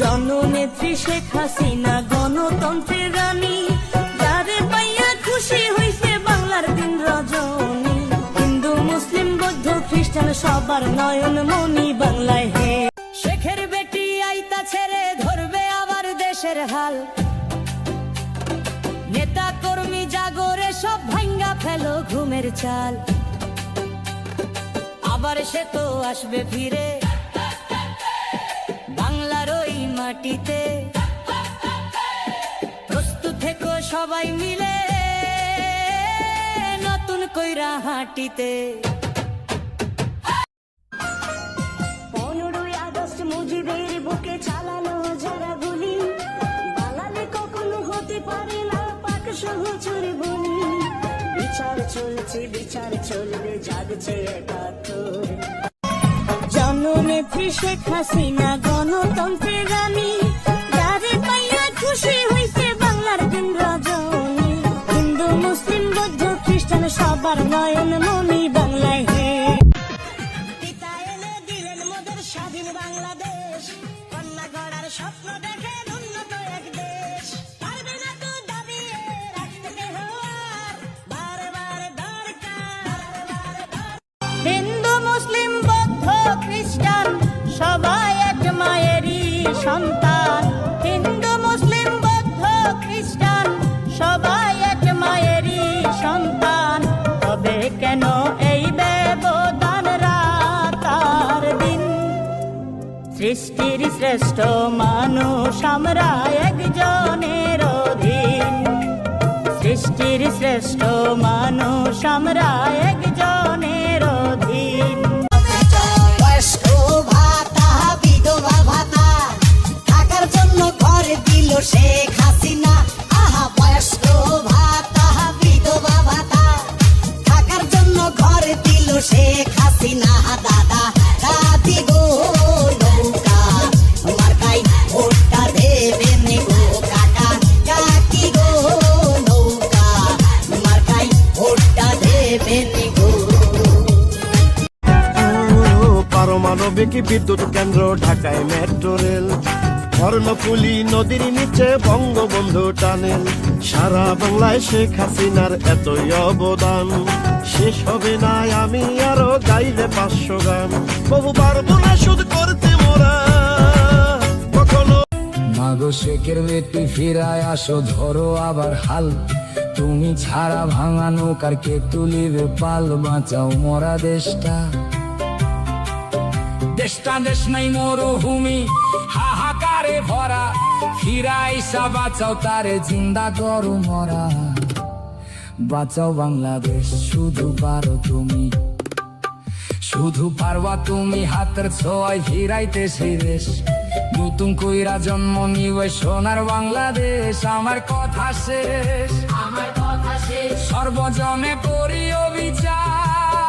জননেত্রী শেখ হাসিনা গণতন্ত্রের রানী, যারে পাইয়া খুশি হইছে বাংলার দিন রজনী। হিন্দু মুসলিম বৌদ্ধ খ্রিস্টান সবার নয়ন মনি বাংলায় হে। শেখের বেটি আইতা ছেড়ে ধরবে আবার দেশের হাল, নেতা কর্মী জাগরে সব ভাঙ্গা ফেলো ঘুমের চাল। আবার সে তো আসবে ফিরে বাংলার ওই মাটিতে, প্রস্তুত থেকো সবাই মিলে নতুন কইরা হাঁটিতে। 15ই আগস্ট মুজিবের বুকে চালানো যারা গুলি, বাঙালি কখনো হতে পারে না পাক সহচর বলি। বিচার চলছে বিচার চলবে জাগছে একাত্তর। জননেত্রী শেখ হাসিনা গণতন্ত্রের রানী, যারে পাইয়া খুশি হইছে বাংলার দিন রজনী। হিন্দু মুসলিম বৌদ্ধ খ্রিস্টান সবার নয়ন মনি বাংলায় হে। পিতা এনে দিলেন মোদের স্বাধীন বাংলাদেশ, কন্যা গড়ার স্বপ্ন দেখে উন্নত এক দেশ। পারবে না তো দাবিয়ে রাখতে কেহ আর, বারবার দরকার। হিন্দু মুসলিম বৌদ্ধ খ্রিস্টান সবাই এক মায়েরই সন্তান। হিন্দু মুসলিম বৌদ্ধ খ্রিস্টান সবাই এক মায়েরই সন্তান। তবে কেন এই ব্যবধান রাত আর দিন? সৃষ্টির শ্রেষ্ঠ মানুষ আমরা একজনের অধীন। সৃষ্টির শ্রেষ্ঠ মানুষ আমরা একজনের অধীন। বয়স্ক ভাতা বিধবা ভাতা থাকার জন্য ঘর দিল শেখ হাসিনা। আহা বয়স্ক ভাতা বিধবা ভাতা থাকার জন্য ঘর দিল শেখ হাসিনা। দাদা দাদি গো নৌকা মার্কাই ভোটটা দেবেন গো, কাকা কাকি গো নৌকা মার্কাই ভোটটা দেবেন গো। পারমাণবিক বিদ্যুৎ কেন্দ্র ঢাকায় মেট্রো রেল, কর্ণফুলী নদীর নিচে বঙ্গবন্ধু টানেল। সারা বাংলায় শেখ হাসিনার এতই অবদান, শেষ হবে না আমি আরো গাইলে 500 গান। বহু পারবো না শুধু করতে মোরা কখনো। মাগো শেখের বেটি ফিরায় আসো ধরো আবার হাল, তুমি ছাড়া ভাঙা নৌকার কে তুলিবে পাল। বাঁচাও মরা দেশটা, দেশটা দেশ নাই মরুভূমি হাহাকারে ভরা। ফিরাইসা বাঁচাও তারে জিন্দা করো মরা। বাঁচাও বাংলাদেশ শুধু পারো তুমি, শুধু পারবা তুমি হাতের ছোঁয়ায় ফিরাইতে সেই দেশ। নতুন কইরা জন্ম নিবে সোনার বাংলাদেশ। আমার কথা শেষ, আমার কথা শেষ। সর্বজনে করি অবিচার,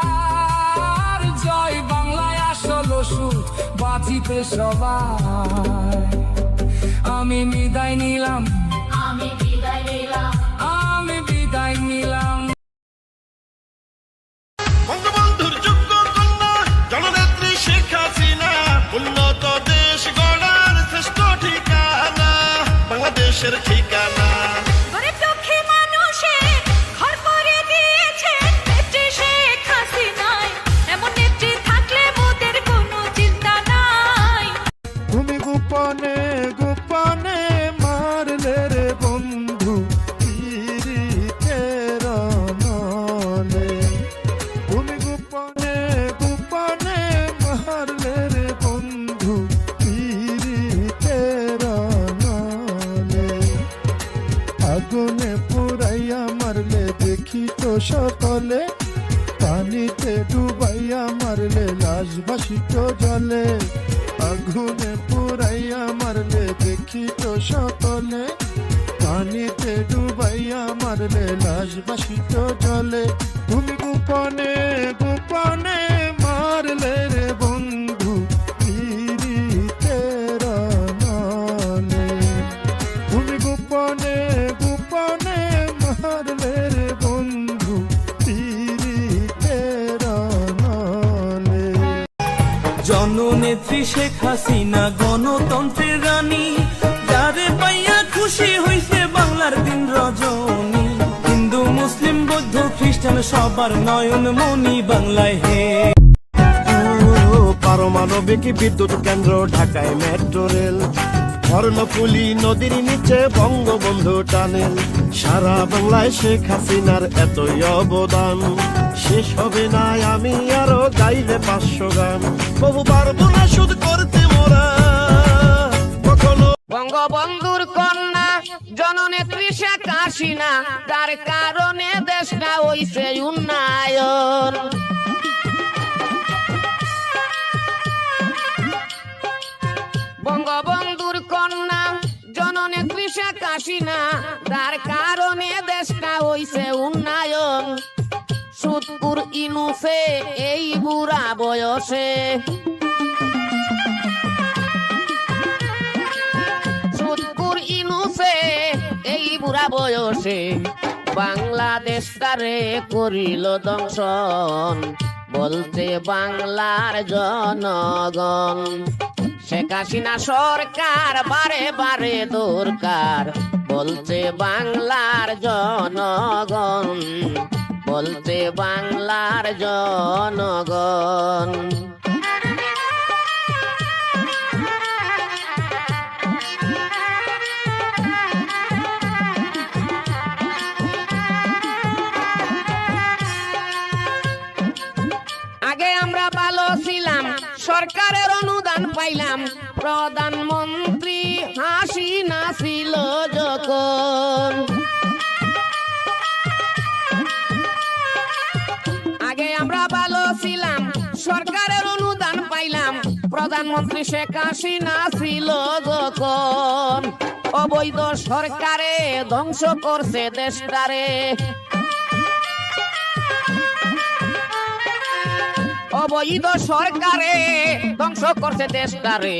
জয় বাংলায় আসলো সুখ বাঁচিতে সবাই। আমি বিদায় নিলাম, আমি বিদায় নিলাম, আমি বিদায় নিলাম। বঙ্গবন্ধুর যোগ্য কন্যা জননেত্রী শেখ হাসিনা, উন্নত দেশ গড়ার শ্রেষ্ঠ ঠিকানা বাংলাদেশের ঠিকানা। তুমি গোপনে গোপনে মারলে রে বন্ধু পীড়িতের নলে। তুমি গোপনে গোপনে মারলে রে বন্ধু পীড়িতের নলে। আগুনে পুরাইয়া মারলে দেখি তো সকলে, পানিতে ডুবাইয়া মারলে লাশ ভাসিত জলে। আগুনে পুরাইয়া মারলে দেখি তো সকলে, পানিতে ডুবাইয়া মারলে লাশ ভাসিত জলে। তুমি গোপনে গোপনে মারলে রে বন্ধু পীড়িতের নলে। তুমি গোপনে গোপনে মারলে রে বন্ধু পীড়িতের নলে। জননেত্রী শেখ হাসিনা গণতন্ত্রের রানী, যারে পাইয়া খুশি হইছে বাংলার দিন রজনী। হিন্দু মুসলিম বৌদ্ধ খ্রিস্টান সবার নয়ন মনি বাংলায় হে। পারমাণবিক বিদ্যুৎ কেন্দ্র ঢাকায় মেট্রো রেল, কর্ণফুলী নদীর নিচে বঙ্গবন্ধু টানেল। সারা বাংলায় শেখ হাসিনার এতই অবদান, শেষ হবে না আমি আরো গাইলে 500 গান। বহু পারবো না শুধু করতে মোরা কখনো। বঙ্গবন্ধুর কন্যা জননেত্রী শেখ হাসিনা, তার কারণে দেশটা হইছে উন্নয়ন। বঙ্গবন্ধুর কন্যা জননেত্রী শেখ হাসিনা, তার কারণে দেশটা হইছে উন্নয়ন। সুদপুর ইনুফে এই বুড়া বয়সে, সুদপুর ইনুফে এই বুড়া বয়সে বাংলাদেশ তারে করিল দংশন, বলতে বাংলার জনগণ। শেখ হাসিনা সরকার বারে বারে দরকার, বলতে বাংলার জনগণ, বলতে বাংলার জনগণ। আগে আমরা ভালো ছিলাম, সরকারের অনুদান পাইলাম, প্রধানমন্ত্রী হাসিনা ছিল যখন। আগে আমরা ভালো ছিলাম, সরকারের অনুদান পাইলাম, প্রধানমন্ত্রী শেখ হাসিনা ছিল যখন। অবৈধ সরকারে ধ্বংস করছে দেশটারে, অবৈধ সরকারে ধ্বংস করছে দেশটারে।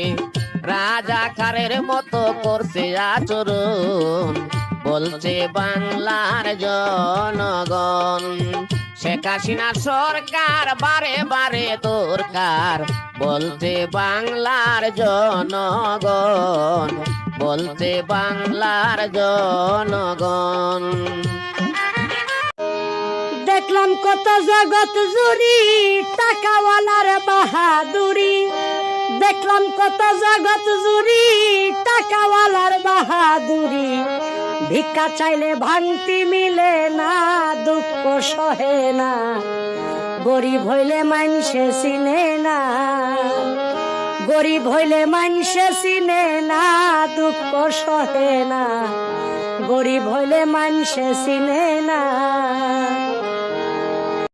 রাজাকারের মতো করছে আচরণ, বলছে বাংলার জনগণ। শেখ হাসিনা সরকার বারে বারে দরকার, বলতে বাংলার জনগণ, বলতে বাংলার জনগণ। দেখলাম কত জগৎ জুড়ি টাকাওয়ালার বাহাদুরি, দেখলাম কত জগৎ জুড়ি টাকাওয়ালার বাহাদুরি। ভিক্ষা চাইলে ভাঙতি মিলে না, দুঃখ সহে না, গরিব হইলে মানসে চিনে না, গরিব হইলে মানসে চিনে না, দুঃখ সহে না, গরিব হইলে মানসে চিনে না।